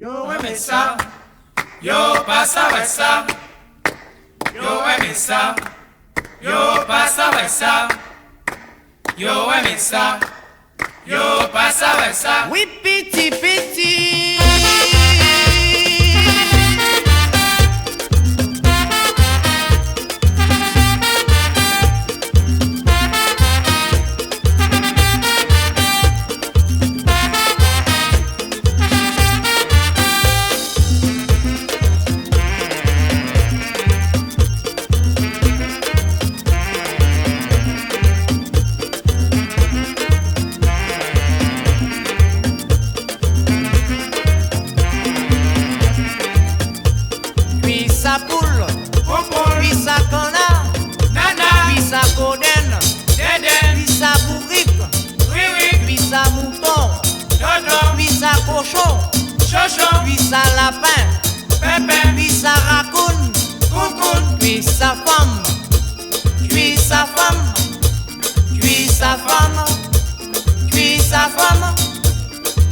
Yo aimé ça, yo pas ça ouais ça. Yo aimé ça, yo pas ça ouais ça. Yo aimé ça, yo pas ça ouais ça. Oui, petit, petit. Puis sa poule, puis sa connard, puis sa coden, puis sa bourrique, puis sa mouton, puis sa cochon, puis sa lapin, puis sa raccoon, puis sa femme, puis sa femme, puis sa femme, puis sa femme,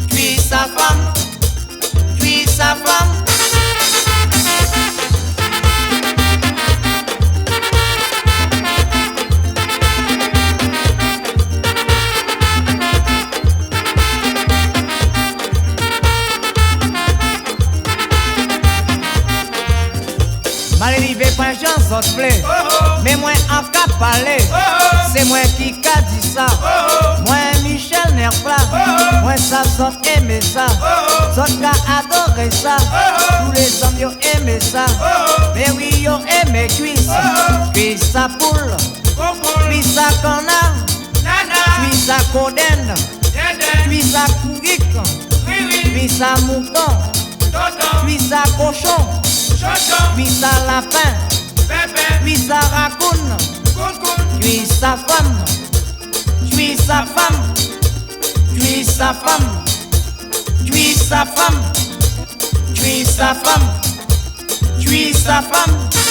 puis sa femme, puis sa femme. Malrivé pas j'en sort plaît, mais moi en cas parler, c'est moi qui a dit ça. Moi Michel Nerpla, moi ça sort aimé ça, sort qu'a adoré ça, tous les hommes yo aimé ça, mais oui yo aimé cuisse, cuisse sa poule, cuisse sa connard, cuisse sa coden, cuisse sa couique, cuisse sa mouton, cuisse sa cochon. Puis sa lapin, puis sa raccoon, puis sa femme, puis sa femme, puis sa femme, puis sa femme, puis sa femme, puis sa femme.